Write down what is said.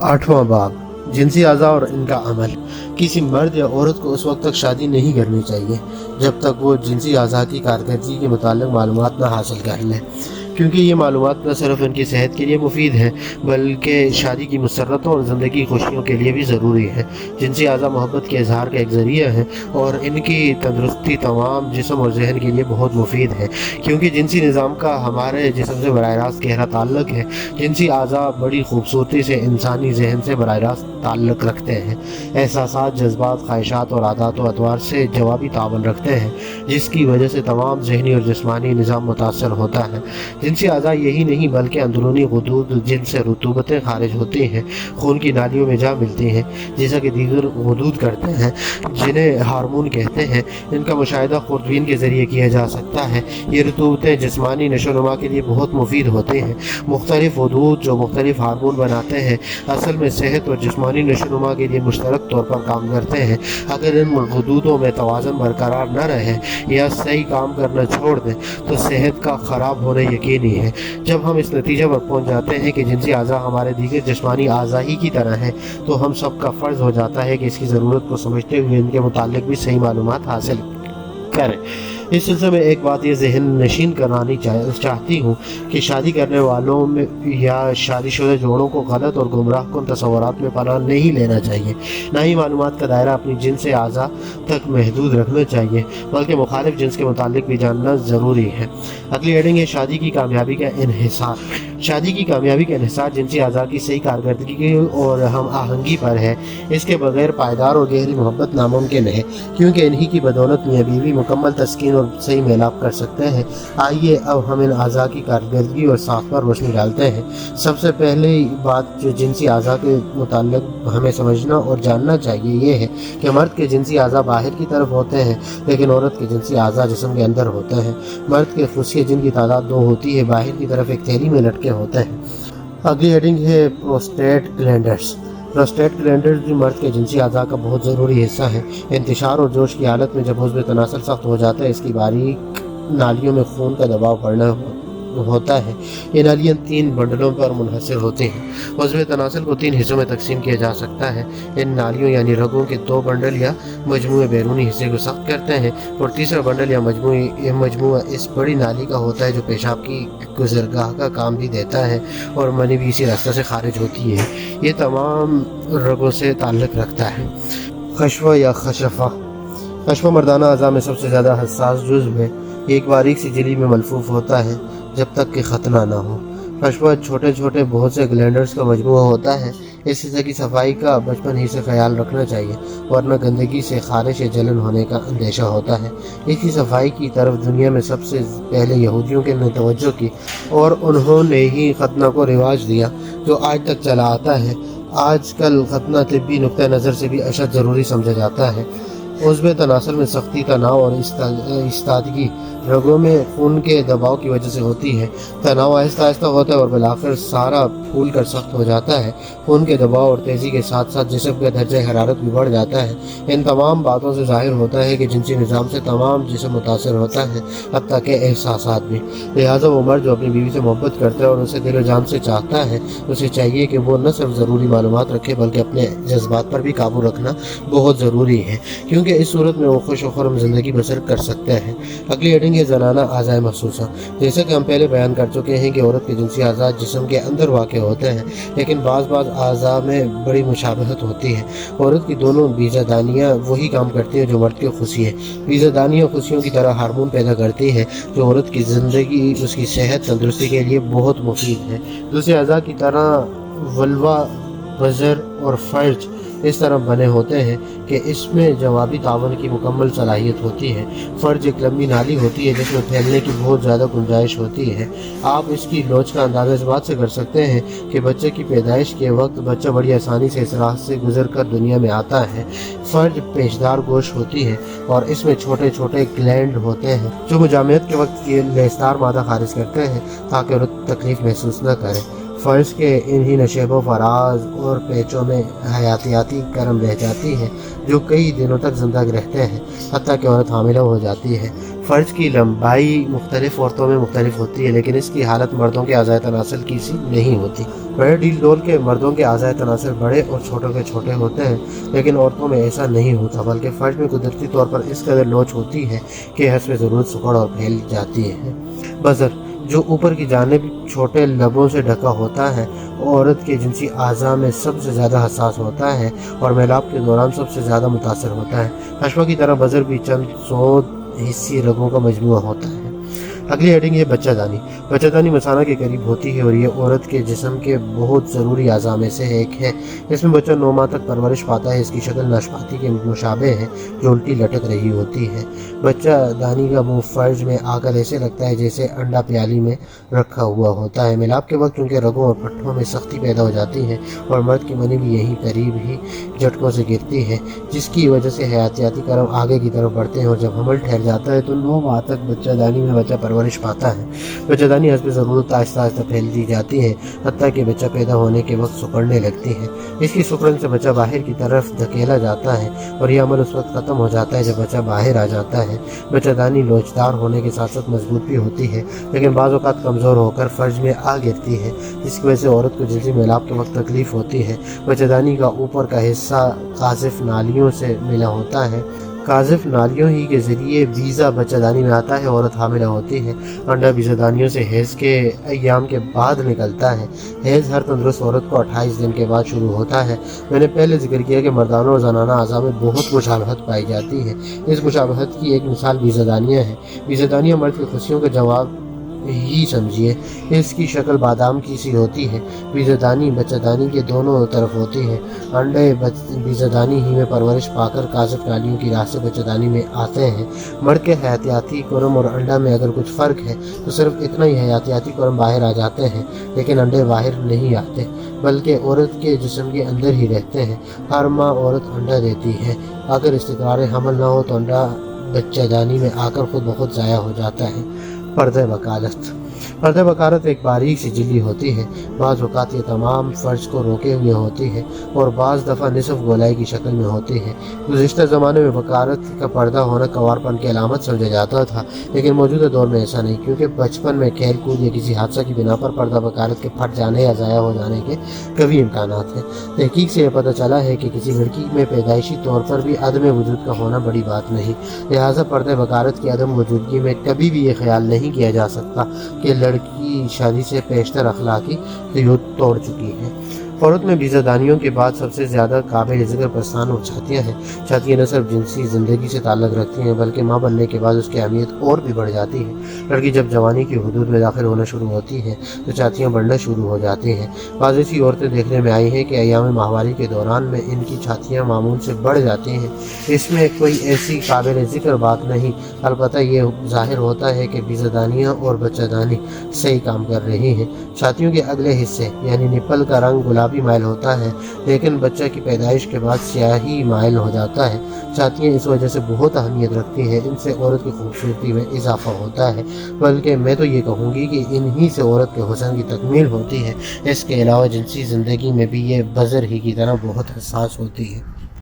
आठवां बाब, जिनसी अज़ा और इनका अमल। किसी मर्द या औरत को उस वक्त तक शादी नहीं करनी चाहिए जब तक वो जिनसी अज़ा की कारकर्दगी के मुताल्लिक़ मालूमात न हासिल कर लें, क्योंकि ये मालूमात न सिर्फ इनकी सेहत के लिए मुफीद हैं बल्कि शादी की मसर्रतों और ज़िंदगी खुशियों के लिए भी ज़रूरी है। जिनसी अज़ा मोहब्बत के इजहार का एक ज़रिया है और इनकी तंदुरुस्ती तमाम जिस्म और जहन के लिए बहुत मुफीद है, क्योंकि जिनसी निज़ाम का हमारे जिस्म से बराह रास्त गहरा ताल्लुक़ है। जिनसी अज़ा बड़ी खूबसूरती से इंसानी जहन से बराह रास्त ताल्लुक़ रखते हैं, एहसासात, जज्बात, ख्वाहिशात और आदात व अतवार से जवाबी तावन रखते हैं, जिसकी वजह से तमाम जहनी और जिस्मानी निज़ाम मुतासर होता है। जिनसी अज़ा यही नहीं बल्कि अंदरूनी गुदूद जिनसे रुतूबतें खारिज होती हैं, खून की नालियों में जा मिलती हैं, जैसा कि दीगर गुदूद करते हैं जिन्हें हार्मोन कहते हैं। इनका मुशाहिदा खुर्दबीन के ज़रिए किया जा सकता है। ये रुतूबतें जिस्मानी नशोनुमा के लिए बहुत मुफीद होते हैं। मुख्तलिफ गुदूद जो मुख्तलिफ हार्मोन बनाते हैं असल में सेहत और जिस्मानी नशोनुमा के लिए मुश्तरक तौर पर काम करते हैं। अगर इन गुदूदों में तवाज़ुन बरकरार न रहे या सही काम करना छोड़ दें तो सेहत का ख़राब होना यकीनी है। जब हम इस नतीजे पर पहुंच जाते हैं कि जिनसी अज़ा हमारे दीगर जिस्मानी अज़ा ही की तरह है तो हम सब का फ़र्ज़ हो जाता है कि इसकी ज़रूरत को समझते हुए इनके मुताल्लिक़ भी सही मालूमात हासिल करें। इस सिलसिले में एक बात ये जहन नशीन करानी चाहती हूँ कि शादी करने वालों में या शादीशुदा जोड़ों को गलत और गुमराह कुन तसव्वुरात में पनाह नहीं लेना चाहिए। ना ही मालूमात का दायरा अपनी जिन्स अज़ा तक महदूद रखना चाहिए बल्कि मुखालिफ जिन्स के मुताल्लिक़ भी जानना ज़रूरी है। अगली हेडिंग है शादी की कामयाबी का इन्हिसार। शादी की कामयाबी का इन्हिसार जिनसी अज़ा की सही कारकर्दगी और हम आहंगी पर है। इसके बगैर पायदार और गहरी मोहब्बत नामुमकिन है, क्योंकि इन्हीं की बदौलत मियाँ बीवी मुकम्मल तस्कीन और सही मेलाप कर सकते हैं। आइए अब हम इन अज़ा की कारकर्दगी और साख पर रोशनी डालते हैं। सबसे पहले बात जो जिनसी अज़ा के मुताल्लिक़ हमें समझना और जानना चाहिए ये है कि मर्द के जिनसी अज़ा बाहर की तरफ होते हैं लेकिन औरत के जिनसी अज़ा जिस्म के अंदर होते हैं। मर्द के खुशिये जिनकी तादाद 2 होती है बाहर की तरफ एक थैली में लटके होते हैं। अगली हेडिंग है प्रोस्टेट ग्लैंडर्स। प्रोस्टेट ग्लैंडर्स भी मर्द के जिनसी अज़ा का बहुत ज़रूरी हिस्सा है। इंतशार और जोश की हालत में जब उज़्व तनासुल सख्त हो जाता है इसकी बारीक नालियों में खून का दबाव पड़ना होता है। ये नालियाँ 3 बंडलों पर मुनहसर होती हैं। उज़्व तनासुल को 3 हिस्सों में तकसीम किया जा सकता है। इन नालियों यानी रगों के 2 बंडल या मजमूए बैरूनी हिस्से को सख्त करते हैं और तीसरा बंडल या मजमुआ इस बड़ी नाली का होता है जो पेशाब की गुज़रगाह का काम भी देता है और मनी भी इसी रास्ते से खारिज होती है। ये तमाम रगों से ताल्लुक़ रखता है। खशवा या खशफा। खशवा मर्दाना अज़ा में सबसे ज़्यादा हसास जुज़्व है। एक बारीक सी झिल्ली में मलफूफ होता है जब तक कि खतना ना हो। खशवा छोटे छोटे बहुत से ग्लैंडर्स का मजमूआ होता है। इस हिस्से की सफाई का बचपन ही से ख्याल रखना चाहिए वरना गंदगी से खारिश या जलन होने का अंदेशा होता है। इसकी सफाई की तरफ दुनिया में सबसे पहले यहूदियों के ने तवज्जो की और उन्होंने ही खतना को रिवाज दिया जो आज तक चला आता है। आजकल खतना तिब्बी नुक्ता नज़र से भी अशद ज़रूरी समझा जाता है। उज़्व तनासुल में सख्ती, तनाव और इस्तादगी रगों में खून के दबाव की वजह से होती है। तनाव आहिस्ता आहिस्ता होता है और बिलाखिर सारा फूल कर सख्त हो जाता है। खून के दबाव और तेज़ी के साथ साथ जिस्म का दर्जा हरारत भी बढ़ जाता है। इन तमाम बातों से ज़ाहिर होता है कि जिनसी निज़ाम से तमाम जिस्म मुतासर होता है, हत्ता के एहसासात भी। लिहाजा वो मर्द जो अपनी बीवी से मोहब्बत करता है और उसे दिल जान से चाहता है उसे चाहिए कि वो न सिर्फ ज़रूरी मालूमात रखे बल्कि अपने जज्बात पर भी काबू रखना बहुत ज़रूरी है, क्योंकि इस सूरत में वो खुश खुर्रम ज़िंदगी बसर कर सकते हैं। अगली हेडिंग है ज़नाना आज़ाए महसूसा। जैसा कि हम पहले बयान कर चुके हैं कि औरत के जिनसी अज़ा जिस्म के अंदर वाक़ होते हैं लेकिन बाज़ अज़ा में बड़ी मुशाबहत होती है। औरत की दोनों बीजादानियाँ वही काम करती हैं जो मर्द की खुशी है। बीजादानियाँ खुशियों की तरह हार्मोन पैदा करती हैं जो औरत की ज़िंदगी, उसकी सेहत, तंदुरुस्ती के लिए बहुत मुफीद है। दूसरे अज़ा की तरह वल्वा, बज़र और फ़र्ज इस तरह बने होते हैं कि इसमें जवाबी तावन की मुकम्मल सलाहियत होती है। फ़र्ज एक लंबी नाली होती है जिसमें फैलने की बहुत ज़्यादा गुंजाइश होती है। आप इसकी लोच का अंदाज़ा इस बात से कर सकते हैं कि बच्चे की पैदाइश के वक्त बच्चा बड़ी आसानी से इस राह से गुजर कर दुनिया में आता है। फ़र्ज पेशदार गोश्त होती है और इसमें छोटे छोटे ग्लैंड होते हैं जो मुजामत के वक्त लेसदार मादा खारिज करते हैं ताकि औरत तकलीफ़ महसूस न करे। फ़र्ज के इन्हीं नशेबो फराज और पेचों में हयातियाती करम रह जाती हैं जो कई दिनों तक ज़िंदा रहते हैं हत्ता कि औरत हामिला हो जाती है। فرج کی لمبائی مختلف عورتوں میں مختلف ہوتی ہے، لیکن اس کی حالت مردوں کے اعضائے تناسل کی سی نہیں ہوتی۔ بڑے ڈیل ڈول کے مردوں کے اعضائے تناسل بڑے اور چھوٹوں کے چھوٹے ہوتے ہیں، لیکن عورتوں میں ایسا نہیں ہوتا، بلکہ فرج میں قدرتی طور پر اس قدر لوچ ہوتی ہے کہ حسب ضرورت سکڑ اور پھیل جاتی ہے۔ بزر، جو اوپر کی جانب چھوٹے لبوں سے ڈھکا ہوتا ہے، عورت کے جنسی اعضاء میں سب سے زیادہ حساس ہوتا ہے اور میلاب کے دوران سب سے زیادہ متاثر ہوتا ہے۔ حشفہ کی طرح بزر بھی چند سود حصی رگوں کا مجموعہ ہوتا ہے۔ اگلی ہیڈنگ ہے بچہ دانی۔ بچہ دانی مثانہ کے قریب ہوتی ہے اور یہ عورت کے جسم کے بہت ضروری اعضاء میں سے ایک ہے۔ اس میں بچہ 9 ماہ تک پرورش پاتا ہے۔ اس کی شکل ناشپاتی کے مشابہ ہے جو الٹی لٹک رہی ہوتی ہے۔ بچہ دانی کا منہ فرج میں آ کر ایسے لگتا ہے جیسے انڈا پیالی میں رکھا ہوا ہوتا ہے۔ میلاب کے وقت چونکہ رگوں اور پٹھوں میں سختی پیدا ہو جاتی ہے اور مرد کی منی بھی یہیں قریب ہی جھٹکوں سے گرتی ہے، جس کی وجہ سے حیاتیاتی کرم آگے کی طرف بڑھتے ہیں اور جب حمل ٹھہر جاتا ہے تو 9 ماہ تک بچہ دانی میں بچہ پرورش پاتا ہے۔ بچہ دانی حسب ضرورت آہستہ آہستہ پھیلتی جاتی ہے حتیٰ کہ بچہ پیدا ہونے کے وقت سکڑنے لگتی ہے۔ اس کی سکڑن سے بچہ باہر کی طرف دھکیلا جاتا ہے اور یہ عمل اس وقت ختم ہو جاتا ہے جب بچہ باہر آ جاتا ہے۔ بچہ دانی لوچدار ہونے کے ساتھ ساتھ مضبوط بھی ہوتی ہے، لیکن بعض اوقات کمزور ہو کر فرج میں آ گرتی ہے، جس کی وجہ سے عورت کو جنسی میلاب کے وقت تکلیف ہوتی ہے۔ بچہ دانی کا اوپر کا حصہ قاذف نالیوں سے ملا ہوتا ہے۔ قاذف نالیوں ہی کے ذریعے بیضہ بچہ دانی میں آتا ہے، عورت حاملہ ہوتی ہے۔ انڈا بیضہ دانیوں سے حیض کے ایام کے بعد نکلتا ہے۔ حیض ہر تندرست عورت کو 28 دن کے بعد شروع ہوتا ہے۔ میں نے پہلے ذکر کیا کہ مردانہ اور زنانہ اعضاء میں بہت مشابہت پائی جاتی ہے۔ اس مشابہت کی ایک مثال بیضہ دانیہ ہے۔ بیضہ دانیہ مرد کی خوشیوں کا جواب ہی سمجھیے۔ اس کی شکل بادام کی سی ہوتی ہے۔ بیضہ دانی بچہ دانی کے دونوں طرف ہوتی ہے۔ انڈے بیضہ دانی ہی میں پرورش پا کر قاذف نالیوں کی راہ سے بچہ دانی میں آتے ہیں۔ مرد کے حیاتیاتی کرم اور انڈا میں اگر کچھ فرق ہے تو صرف اتنا ہی، حیاتیاتی کرم باہر آ جاتے ہیں لیکن انڈے باہر نہیں آتے، بلکہ عورت کے جسم کے اندر ہی رہتے ہیں۔ ہر ماہ عورت انڈا دیتی ہے۔ اگر استقرار حمل نہ ہو تو انڈا بچہ دانی میں آ کر خود بخود ضائع ہو جاتا ہے۔ پردہ بکالت۔ پردہ بکالت ایک باریک سی جھلی ہوتی ہے۔ بعض اوقات یہ تمام فرج کو روکے ہوئے ہوتی ہے اور بعض دفعہ نصف گولائی کی شکل میں ہوتی ہے۔ گزشتہ زمانے میں بکالت کا پردہ ہونا کنوارپن کی علامت سمجھا جاتا تھا، لیکن موجودہ دور میں ایسا نہیں، کیونکہ بچپن میں کھیل کود یا کسی حادثہ کی بنا پر پردہ بکالت کے پھٹ جانے یا ضائع ہو جانے کے قوی امکانات ہیں۔ تحقیق سے یہ پتہ چلا ہے کہ کسی لڑکی میں پیدائشی طور پر بھی عدم وجود کا ہونا بڑی بات نہیں، لہٰذا پردہ بکالت کی عدم وجودگی میں کبھی بھی یہ خیال نہیں کیا جا سکتا کہ لڑکی شادی سے پیشتر اخلاقی قیود توڑ چکی ہے۔ عورت میں بیضہ دانیوں کے بعد سب سے زیادہ قابل ذکر پستان اور چھاتیاں ہیں۔ چھاتیاں نہ صرف جنسی زندگی سے تعلق رکھتی ہیں بلکہ ماں بننے کے بعد اس کی اہمیت اور بھی بڑھ جاتی ہے۔ لڑکی جب جوانی کی حدود میں داخل ہونا شروع ہوتی ہے تو چھاتیاں بڑھنا شروع ہو جاتی ہیں۔ بعض ایسی عورتیں دیکھنے میں آئی ہیں کہ ایام ماہواری کے دوران میں ان کی چھاتیاں معمول سے بڑھ جاتی ہیں۔ اس میں کوئی ایسی قابل ذکر بات نہیں، البتہ یہ ظاہر ہوتا ہے کہ بیضہ دانیاں اور بچہ دانی صحیح کام کر رہی ہیں۔ چھاتیوں کے اگلے حصے یعنی نپل کا رنگ گلابی مائل ہوتا ہے، لیکن بچہ کی پیدائش کے بعد سیاہی مائل ہو جاتا ہے۔ چھاتیاں اس وجہ سے بہت اہمیت رکھتی ہیں، ان سے عورت کی خوبصورتی میں اضافہ ہوتا ہے، بلکہ میں تو یہ کہوں گی کہ انہی سے عورت کے حسن کی تکمیل ہوتی ہے۔ اس کے علاوہ جنسی زندگی میں بھی یہ بزر ہی کی طرح بہت حساس ہوتی ہے۔